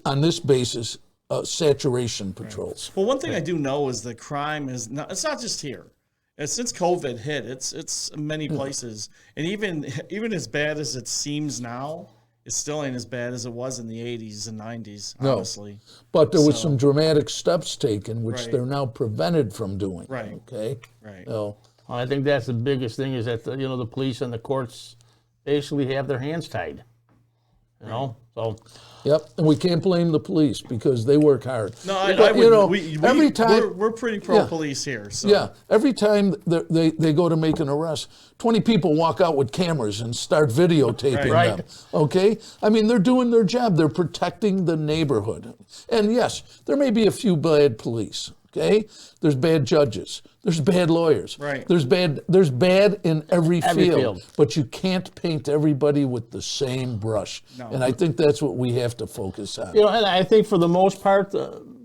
Speaker 2: on this basis, saturation patrols.
Speaker 3: Well, one thing I do know is that crime is it's not just here. Since COVID hit, it's many places, and even as bad as it seems now, it still ain't as bad as it was in the 80s and 90s, honestly.
Speaker 2: No. But there was some dramatic steps taken, which
Speaker 3: Right.
Speaker 2: they're now prevented from doing.
Speaker 3: Right.
Speaker 2: Okay.
Speaker 3: Right.
Speaker 2: So,
Speaker 1: I think that's the biggest thing is that the police and the courts basically have their hands tied. So
Speaker 2: yep, and we can't blame the police because they work hard.
Speaker 3: No,
Speaker 2: But, every time
Speaker 3: we're pretty pro police here. So.
Speaker 2: Yeah, every time they go to make an arrest, 20 people walk out with cameras and start videotaping
Speaker 1: Right.
Speaker 2: them. Okay? I mean, they're doing their job. They're protecting the neighborhood. And yes, there may be a few bad police. Okay? There's bad judges. There's bad lawyers.
Speaker 3: Right.
Speaker 2: There's bad in every field.
Speaker 1: field.
Speaker 2: But you can't paint everybody with the same brush.
Speaker 3: No.
Speaker 2: And I think that's what we have to focus on.
Speaker 1: and I think for the most part,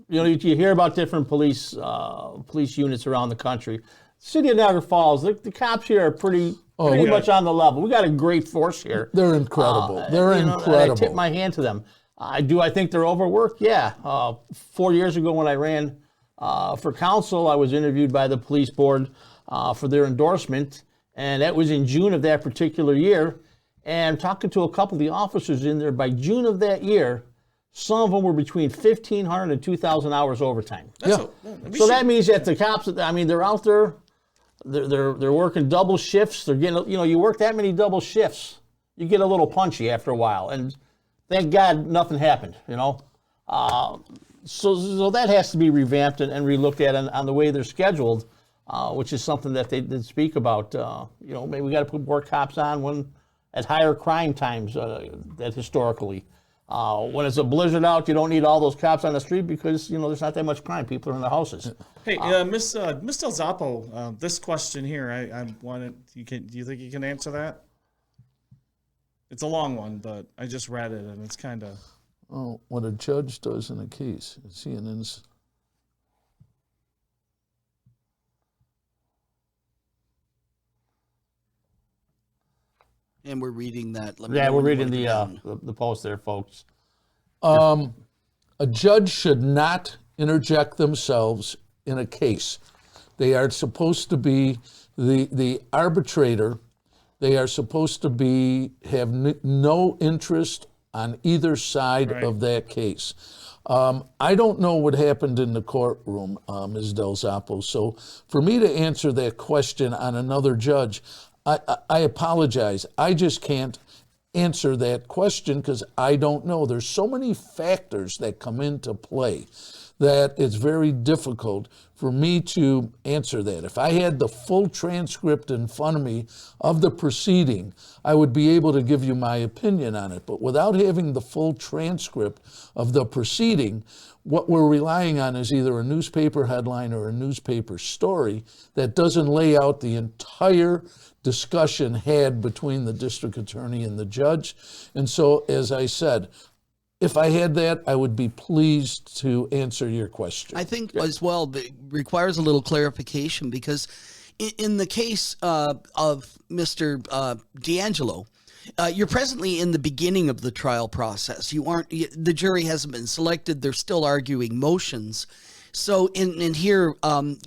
Speaker 1: you hear about different police units around the country. City of Niagara Falls, the cops here are pretty much on the level. We got a great force here.
Speaker 2: They're incredible. They're
Speaker 1: And
Speaker 2: incredible.
Speaker 1: I tip my hand to them. I think they're overworked. Yeah. 4 years ago when I ran for council, I was interviewed by the police board for their endorsement, and that was in June of that particular year. And talking to a couple of the officers in there, by June of that year, some of them were between 1,500 and 2,000 hours overtime. So that means that the cops, they're out there, they're working double shifts. They're getting, you work that many double shifts, you get a little punchy after a while. And thank God nothing happened, So that has to be revamped and relooked at on the way they're scheduled, which is something that they did speak about. Maybe we got to put more cops on at higher crime times that historically. When it's a blizzard out, you don't need all those cops on the street because, there's not that much crime. People are in their houses.
Speaker 3: Hey, Miss Del Zoppo, this question here, I wanted. Do you think you can answer that? It's a long one, but I just read it and it's kind of.
Speaker 2: Oh, what a judge does in a case. Is he an
Speaker 4: And we're reading that.
Speaker 1: We're reading the post there, folks.
Speaker 2: A judge should not interject themselves in a case. They are supposed to be the arbitrator. They are supposed to have no interest on either side of that case. I don't know what happened in the courtroom, Ms. Del Zoppo. So for me to answer that question on another judge, I apologize. I just can't answer that question because I don't know. There's so many factors that come into play that it's very difficult for me to answer that. If I had the full transcript in front of me of the proceeding, I would be able to give you my opinion on it. But without having the full transcript of the proceeding, what we're relying on is either a newspaper headline or a newspaper story that doesn't lay out the entire discussion had between the district attorney and the judge. And so, as I said, if I had that, I would be pleased to answer your question.
Speaker 4: I think as well, that requires a little clarification because in the case of Mr. D'Angelo, you're presently in the beginning of the trial process. The jury hasn't been selected. They're still arguing motions. So in here,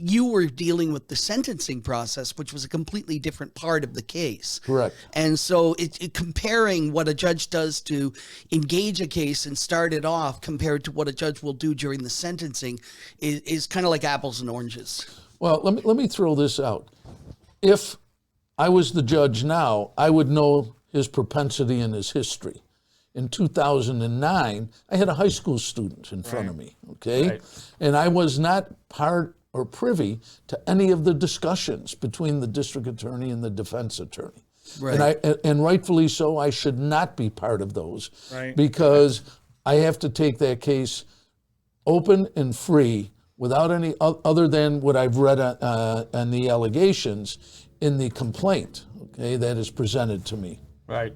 Speaker 4: you were dealing with the sentencing process, which was a completely different part of the case.
Speaker 2: Correct.
Speaker 4: And so comparing what a judge does to engage a case and start it off compared to what a judge will do during the sentencing is kind of like apples and oranges.
Speaker 2: Well, let me throw this out. If I was the judge now, I would know his propensity and his history. In 2009, I had a high school student in front of me, okay? Right. And I was not part or privy to any of the discussions between the district attorney and the defense attorney. Right. And rightfully so, I should not be part of those because I have to take that case open and free without any other than what I've read on the allegations in the complaint, okay, that is presented to me.
Speaker 1: Right.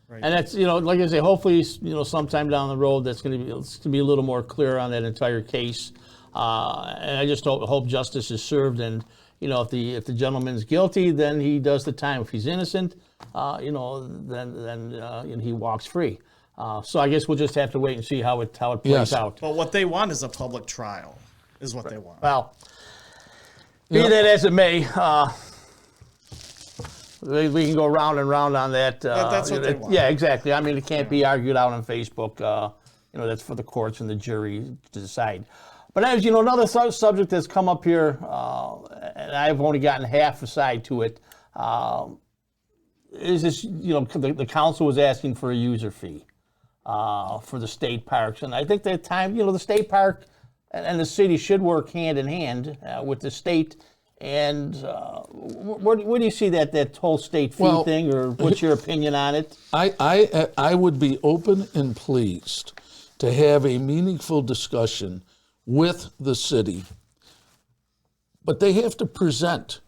Speaker 1: Right. And that's, like I say, hopefully, sometime down the road, it's going to be a little more clear on that entire case. And I just hope justice is served. And, if the gentleman's guilty, then he does the time. If he's innocent, then he walks free. So I guess we'll just have to wait and see how it plays out.
Speaker 3: But what they want is a public trial, is what they want.
Speaker 1: Well, be that as it may. We can go round and round on that.
Speaker 3: That's what they want.
Speaker 1: Yeah, exactly. I mean, it can't be argued out on Facebook. That's for the courts and the jury to decide. But as you know, another subject that's come up here, and I've only gotten half a side to it, is this, the council was asking for a user fee for the state parks. And I think that time, the state park and the city should work hand in hand with the state. And where do you see that whole state fee thing, or what's your opinion on it?
Speaker 2: I would be open and pleased to have a meaningful discussion with the city, but they have to present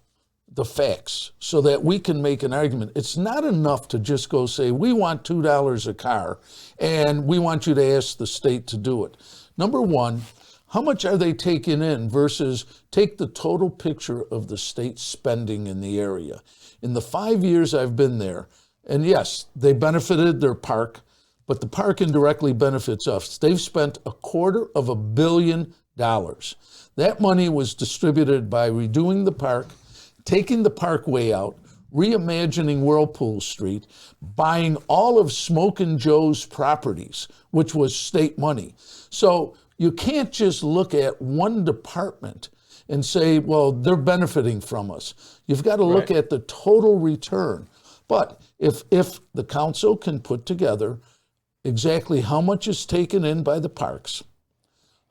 Speaker 2: the facts so that we can make an argument. It's not enough to just go say, we want $2 a car, and we want you to ask the state to do it. Number one, how much are they taking in versus take the total picture of the state spending in the area. In the 5 years I've been there, and yes, they benefited their park, but the park indirectly benefits us. They've spent $250 million. That money was distributed by redoing the park, taking the parkway out, reimagining Whirlpool Street, buying all of Smokin' Joe's properties, which was state money. So you can't just look at one department and say, well, they're benefiting from us. You've got to look at the total return. But if the council can put together exactly how much is taken in by the parks,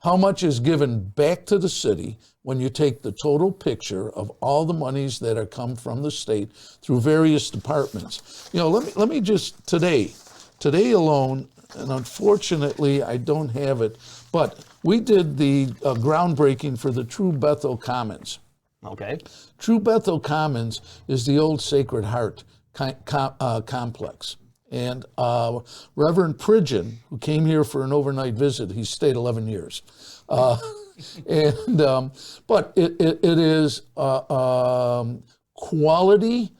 Speaker 2: how much is given back to the city when you take the total picture of all the monies that are come from the state through various departments. Let me just, today alone, and unfortunately I don't have it, but we did the groundbreaking for the True Bethel Commons.
Speaker 1: Okay.
Speaker 2: True Bethel Commons is the old Sacred Heart complex. And Reverend Pridgeon, who came here for an overnight visit, he stayed 11 years. But it is quality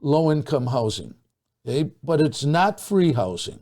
Speaker 2: low-income housing, okay? But it's not free housing,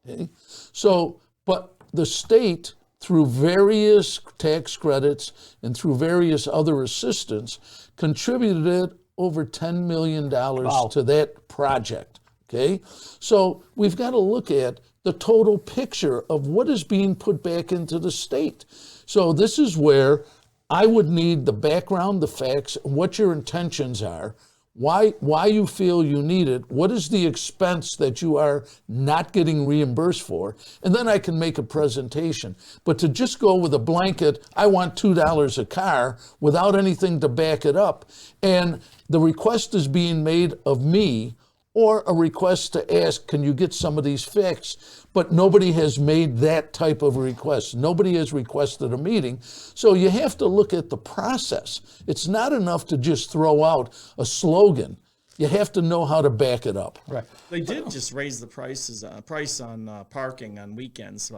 Speaker 2: okay? So, but the state, through various tax credits and through various other assistance, contributed over $10 million to that project, okay? So we've got to look at the total picture of what is being put back into the state. So this is where I would need the background, the facts, what your intentions are, why you feel you need it, what is the expense that you are not getting reimbursed for, and then I can make a presentation. But to just go with a blanket, I want $2 a car without anything to back it up, and the request is being made of me, or a request to ask, can you get some of these fixed? But nobody has made that type of request. Nobody has requested a meeting. So you have to look at the process. It's not enough to just throw out a slogan. You have to know how to back it up.
Speaker 1: Right.
Speaker 3: They did just raise the price on parking on weekends to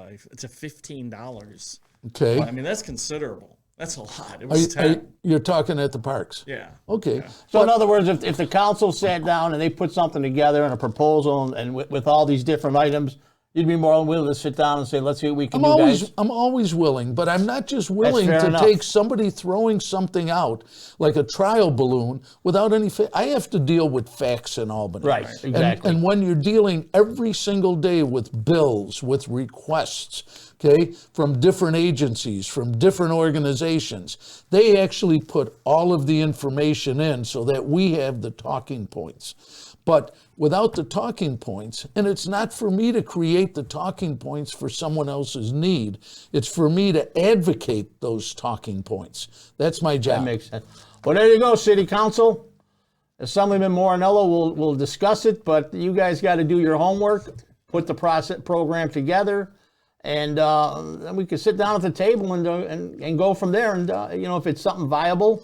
Speaker 3: $15.
Speaker 2: Okay.
Speaker 3: I mean, that's considerable. That's a lot. It was 10.
Speaker 2: You're talking at the parks?
Speaker 3: Yeah.
Speaker 2: Okay.
Speaker 3: Yeah.
Speaker 1: So in other words, if the council sat down and they put something together in a proposal and with all these different items, you'd be more than willing to sit down and say, let's see what we can do, guys?
Speaker 2: I'm always willing, but I'm not just willing
Speaker 1: fair
Speaker 2: to
Speaker 1: enough.
Speaker 2: take somebody throwing something out like a trial balloon without any I have to deal with facts in Albany.
Speaker 1: Right, exactly.
Speaker 2: And when you're dealing every single day with bills, with requests, okay, from different agencies, from different organizations, they actually put all of the information in so that we have the talking points. But without the talking points, and it's not for me to create the talking points for someone else's need, it's for me to advocate those talking points. That's my job.
Speaker 1: That makes sense. Well, there you go, City Council. Assemblyman Morinello will discuss it, but you guys got to do your homework, put the program together, and then we can sit down at the table and go from there. And if it's something viable,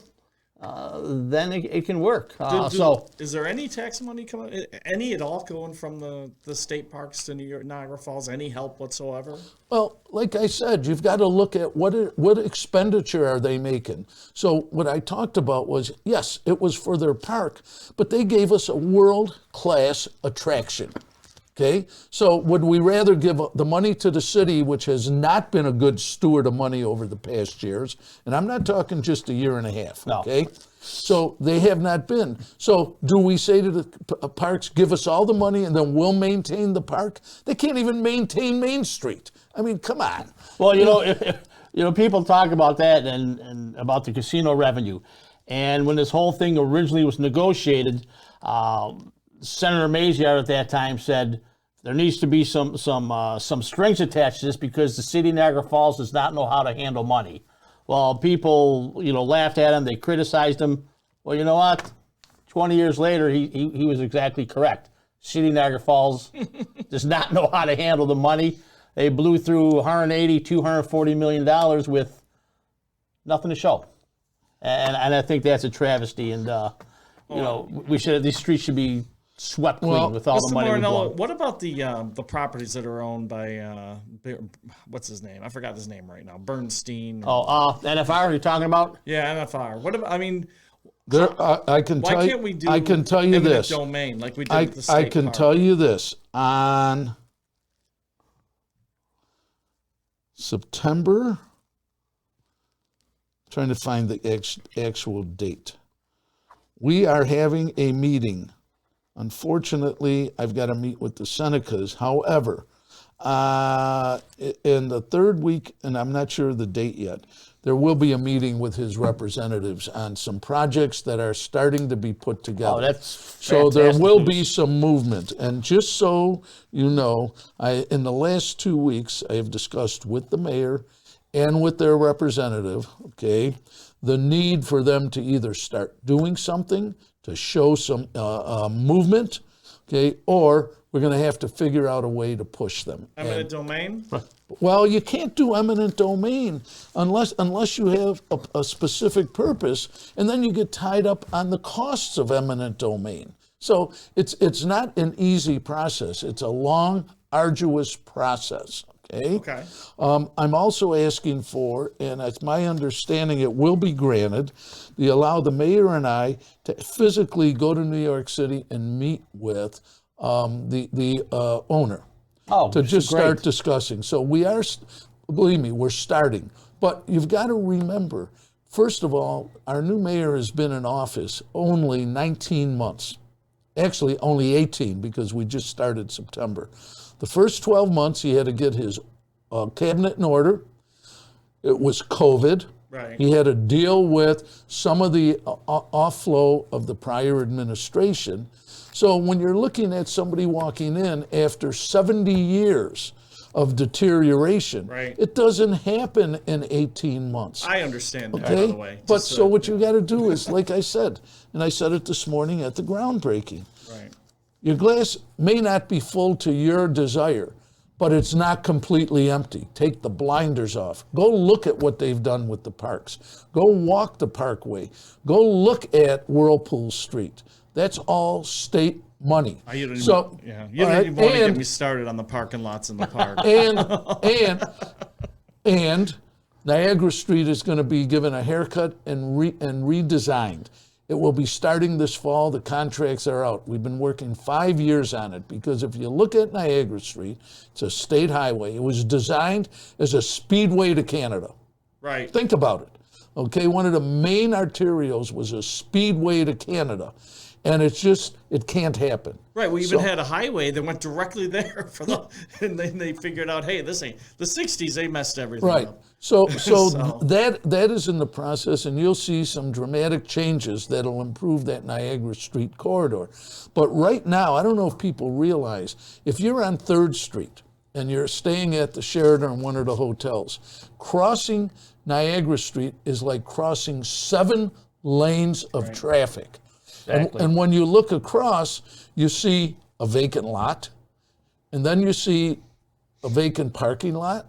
Speaker 1: then it can work. So,
Speaker 3: is there any tax money coming? Any at all going from the state parks to Niagara Falls? Any help whatsoever?
Speaker 2: Well, like I said, you've got to look at what expenditure are they making. So what I talked about was, yes, it was for their park, but they gave us a world-class attraction. Okay, so would we rather give the money to the city, which has not been a good steward of money over the past years, and I'm not talking just a year and a half,
Speaker 1: No.
Speaker 2: okay? So they have not been. So do we say to the parks, give us all the money and then we'll maintain the park? They can't even maintain Main Street. I mean, come on.
Speaker 1: well, people talk about that and about the casino revenue. And when this whole thing originally was negotiated, Senator Maziar at that time said there needs to be some strings attached to this because the city of Niagara Falls does not know how to handle money. Well, people laughed at him, they criticized him. Well, you know what? 20 years later, he was exactly correct. City of Niagara Falls does not know how to handle the money. They blew through $180, $240 million with nothing to show, and I think that's a travesty. And these streets should be swept clean with all the money we blow.
Speaker 3: What about the properties that are owned by what's his name? I forgot his name right now. Bernstein.
Speaker 1: NFR you're talking about?
Speaker 3: Yeah, NFR. What about? I mean,
Speaker 2: I can
Speaker 3: why
Speaker 2: tell you.
Speaker 3: can't we do
Speaker 2: I can tell you
Speaker 3: eminent
Speaker 2: this.
Speaker 3: domain like we did with the state
Speaker 2: I can
Speaker 3: park?
Speaker 2: tell you this. On September, trying to find the actual date. We are having a meeting. Unfortunately, I've got to meet with the Senecas. However, in the third week, and I'm not sure of the date yet, there will be a meeting with his representatives on some projects that are starting to be put together.
Speaker 1: Oh, that's
Speaker 2: so there
Speaker 1: fantastic
Speaker 2: will
Speaker 1: news.
Speaker 2: be some movement. And just so you know, in the last 2 weeks, I have discussed with the mayor and with their representative, okay, the need for them to either start doing something to show some movement, okay, or we're going to have to figure out a way to push them.
Speaker 3: Eminent domain?
Speaker 2: Well, you can't do eminent domain unless you have a specific purpose, and then you get tied up on the costs of eminent domain. So it's not an easy process. It's a long, arduous process. Okay. I'm also asking for, and it's my understanding it will be granted, to allow the mayor and I to physically go to New York City and meet with the owner. To just start discussing. So we are, believe me, we're starting. But you've got to remember, first of all, our new mayor has been in office only 19 months. Actually, only 18 because we just started September. The first 12 months, he had to get his cabinet in order. It was COVID.
Speaker 3: Right.
Speaker 2: He had to deal with some of the offlow of the prior administration. So when you're looking at somebody walking in after 70 years of deterioration, it doesn't happen in 18 months.
Speaker 3: I understand that, by the way.
Speaker 2: But so what you got to do is, like I said, and I said it this morning at the groundbreaking, your glass may not be full to your desire, but it's not completely empty. Take the blinders off. Go look at what they've done with the parks. Go walk the Parkway. Go look at Whirlpool Street. That's all state money.
Speaker 3: You don't even want to get me started on the parking lots in the park.
Speaker 2: And Niagara Street is going to be given a haircut and redesigned. It will be starting this fall. The contracts are out. We've been working 5 years on it because if you look at Niagara Street, it's a state highway. It was designed as a speedway to Canada.
Speaker 3: Right.
Speaker 2: Think about it. Okay, one of the main arterials was a speedway to Canada. And it can't happen.
Speaker 3: Right. We even had a highway that went directly there and then they figured out, hey, this ain't the 60s. They messed everything up.
Speaker 2: So that is in the process, and you'll see some dramatic changes that'll improve that Niagara Street corridor. But right now, I don't know if people realize, if you're on 3rd Street and you're staying at the Sheraton or one of the hotels, crossing Niagara Street is like crossing 7 lanes of traffic.
Speaker 1: Exactly.
Speaker 2: And when you look across, you see a vacant lot, and then you see a vacant parking lot,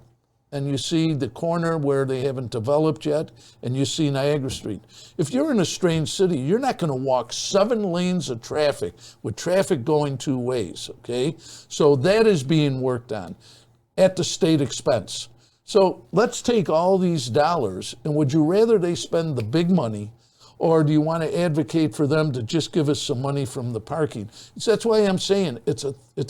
Speaker 2: and you see the corner where they haven't developed yet, and you see Niagara Street. If you're in a strange city, you're not going to walk 7 lanes of traffic with traffic going 2 ways, okay? So that is being worked on at the state expense. So let's take all these dollars, and would you rather they spend the big money, or do you want to advocate for them to just give us some money from the parking? So that's why I'm saying it's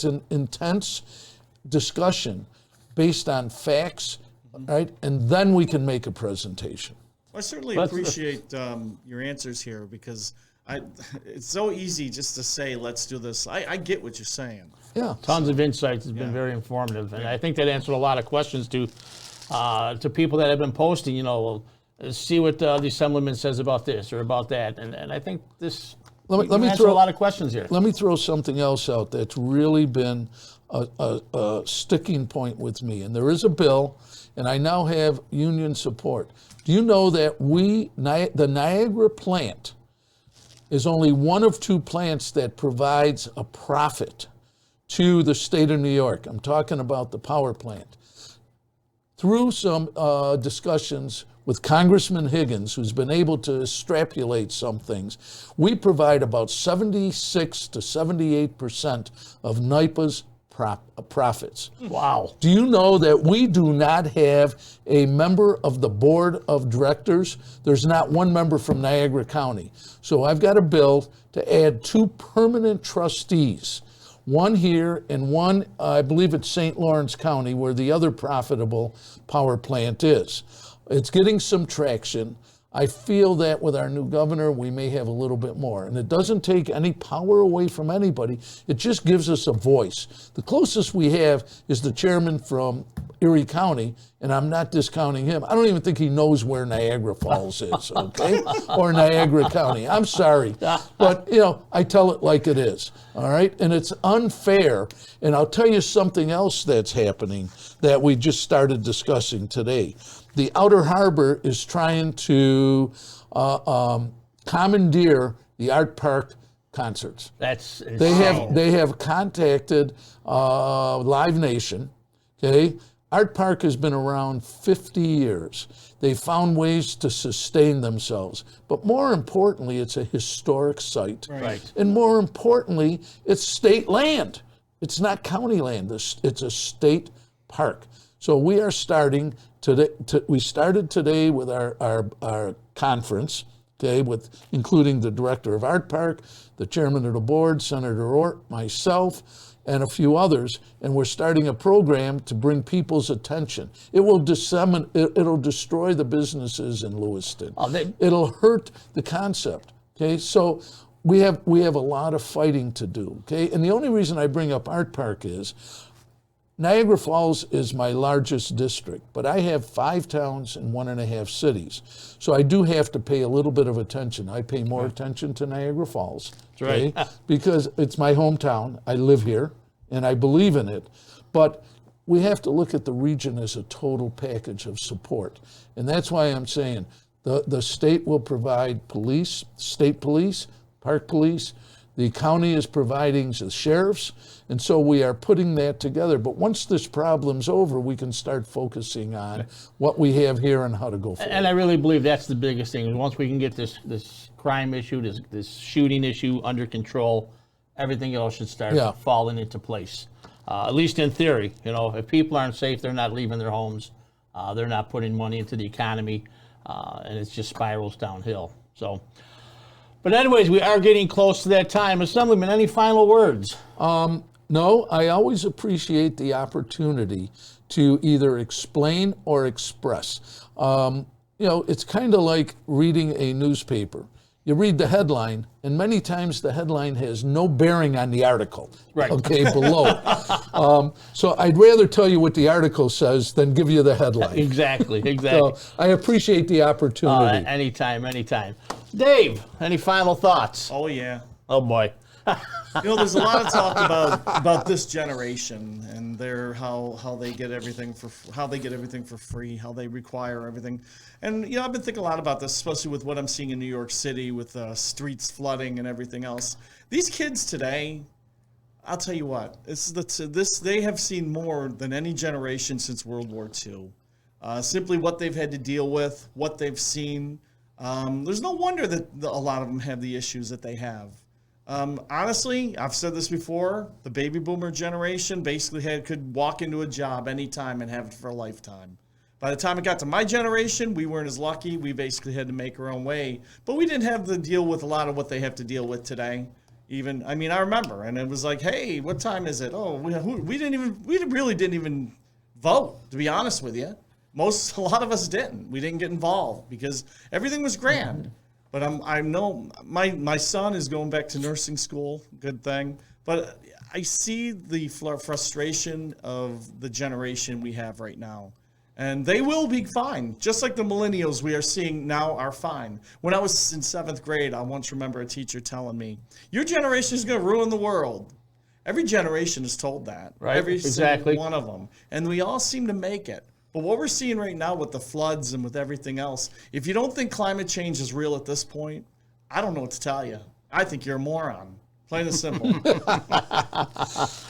Speaker 2: an intense discussion based on facts, right? And then we can make a presentation.
Speaker 3: I certainly appreciate your answers here because it's so easy just to say, let's do this. I get what you're saying.
Speaker 2: Yeah.
Speaker 1: Tons of insights. It's been very informative. And I think that answered a lot of questions to people that have been posting, see what the Assemblyman says about this or about that. And I think this let me throw a lot of questions here.
Speaker 2: Let me throw something else out that's really been a sticking point with me. And there is a bill, and I now have union support. Do you know that the Niagara plant is only one of 2 plants that provides a profit to the state of New York? I'm talking about the power plant. Through some discussions with Congressman Higgins, who's been able to extrapolate some things, we provide about 76 to 78% of NYPA's profits.
Speaker 1: Wow.
Speaker 2: Do you know that we do not have a member of the board of directors? There's not one member from Niagara County. So I've got a bill to add 2 permanent trustees. One here and one, I believe it's St. Lawrence County, where the other profitable power plant is. It's getting some traction. I feel that with our new governor, we may have a little bit more. And it doesn't take any power away from anybody. It just gives us a voice. The closest we have is the chairman from Erie County, and I'm not discounting him. I don't even think he knows where Niagara Falls is, okay? Or Niagara County. I'm sorry. But, I tell it like it is, all right? And it's unfair. And I'll tell you something else that's happening that we just started discussing today. The Outer Harbor is trying to commandeer the Art Park concerts.
Speaker 1: That's
Speaker 2: They have contacted Live Nation. Okay, Art Park has been around 50 years. They found ways to sustain themselves, but more importantly, it's a historic site.
Speaker 1: Right.
Speaker 2: And more importantly, it's state land. It's not county land. It's a state park. So we are starting today. We started today with our conference. Okay, with including the director of Art Park, the chairman of the board, Senator Ort, myself, and a few others, and we're starting a program to bring people's attention. It will it'll destroy the businesses in Lewiston. It'll hurt the concept. Okay, so we have a lot of fighting to do. Okay, and the only reason I bring up Art Park is Niagara Falls is my largest district, but I have 5 towns and 1.5 cities. So I do have to pay a little bit of attention. I pay more attention to Niagara Falls.
Speaker 1: That's right.
Speaker 2: Okay? Because it's my hometown. I live here and I believe in it. But we have to look at the region as a total package of support. And that's why I'm saying the state will provide police, state police, park police. The county is providing the sheriffs, and so we are putting that together. But once this problem's over, we can start focusing on what we have here and how to go forward.
Speaker 1: And I really believe that's the biggest thing. Is once we can get this crime issue, this shooting issue under control, everything else should start falling into place. At least in theory. You know, if people aren't safe, they're not leaving their homes. They're not putting money into the economy, and it just spirals downhill. So. But anyways, we are getting close to that time. Assemblyman, any final words?
Speaker 2: No, I always appreciate the opportunity to either explain or express. It's kind of like reading a newspaper. You read the headline, and many times the headline has no bearing on the article.
Speaker 1: Right.
Speaker 2: Okay, below. So I'd rather tell you what the article says than give you the headline.
Speaker 1: Exactly.
Speaker 2: So I appreciate the opportunity.
Speaker 1: Anytime. Dave, any final thoughts?
Speaker 3: Oh yeah.
Speaker 1: Oh boy.
Speaker 3: There's a lot of talk about this generation and how they get everything for free, how they require everything, and I've been thinking a lot about this, especially with what I'm seeing in New York City with streets flooding and everything else. These kids today, I'll tell you what, they have seen more than any generation since World War II. Simply what they've had to deal with, what they've seen. There's no wonder that a lot of them have the issues that they have. Honestly, I've said this before, the baby boomer generation basically could walk into a job anytime and have it for a lifetime. By the time it got to my generation, we weren't as lucky. We basically had to make our own way. But we didn't have to deal with a lot of what they have to deal with today. I remember, and it was like, hey, what time is it? Oh, we really didn't even vote, to be honest with you. A lot of us didn't. We didn't get involved because everything was grand. But I know my son is going back to nursing school. Good thing. But I see the frustration of the generation we have right now. And they will be fine. Just like the millennials we are seeing now are fine. When I was in 7th grade, I once remember a teacher telling me, your generation is going to ruin the world. Every generation is told that.
Speaker 1: Right,
Speaker 3: Every
Speaker 1: exactly.
Speaker 3: single one of them. And we all seem to make it. But what we're seeing right now with the floods and with everything else, if you don't think climate change is real at this point, I don't know what to tell you. I think you're a moron. Plain and simple.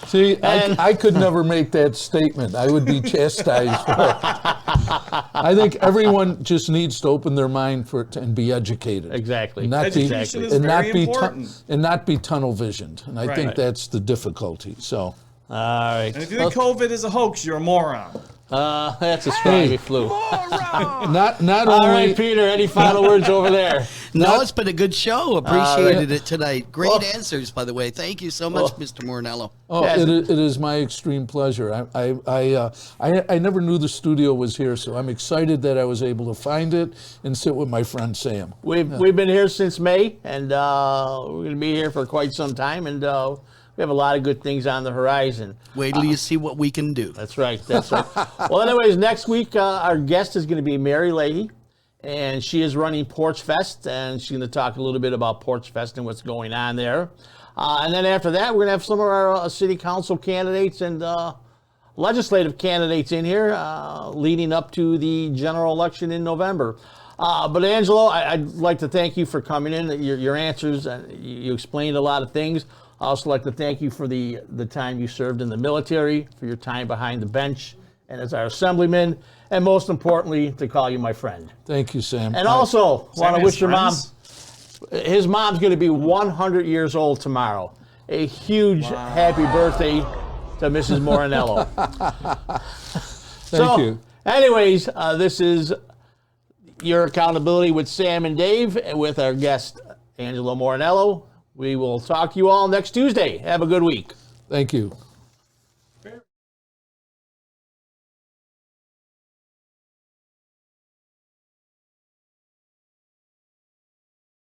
Speaker 2: See, I could never make that statement. I would be chastised for it. I think everyone just needs to open their mind and be educated.
Speaker 1: Exactly.
Speaker 3: Education is very important.
Speaker 2: And not be tunnel visioned. And I think that's the difficulty. So.
Speaker 1: All right.
Speaker 3: And if you think COVID is a hoax, you're a moron.
Speaker 1: That's a scrawny flu.
Speaker 2: Not
Speaker 1: All
Speaker 2: only.
Speaker 1: right, Peter, any final words over there?
Speaker 4: No, it's been a good show. Appreciated it tonight. Great answers, by the way. Thank you so much, Mr. Morinello.
Speaker 2: Oh, it is my extreme pleasure. I never knew the studio was here, so I'm excited that I was able to find it and sit with my friend Sam.
Speaker 1: We've been here since May, and we're going to be here for quite some time, and we have a lot of good things on the horizon.
Speaker 4: Wait till you see what we can do.
Speaker 1: That's right. Well, anyways, next week our guest is going to be Mary Leahy, and she is running Porch Fest, and she's going to talk a little bit about Porch Fest and what's going on there. And then after that, we're going to have some of our city council candidates and legislative candidates in here leading up to the general election in November. But Angelo, I'd like to thank you for coming in. Your answers, you explained a lot of things. I also like to thank you for the time you served in the military, for your time behind the bench and as our assemblyman, and most importantly, to call you my friend.
Speaker 2: Thank you, Sam.
Speaker 1: And also, want to wish your mom,
Speaker 3: friends?
Speaker 1: his mom's going to be 100 years old tomorrow. A huge happy birthday to Mrs. Morinello.
Speaker 2: Thank you.
Speaker 1: Anyways, this is Your Accountability with Sam and Dave, with our guest, Angelo Morinello. We will talk to you all next Tuesday. Have a good week.
Speaker 2: Thank you.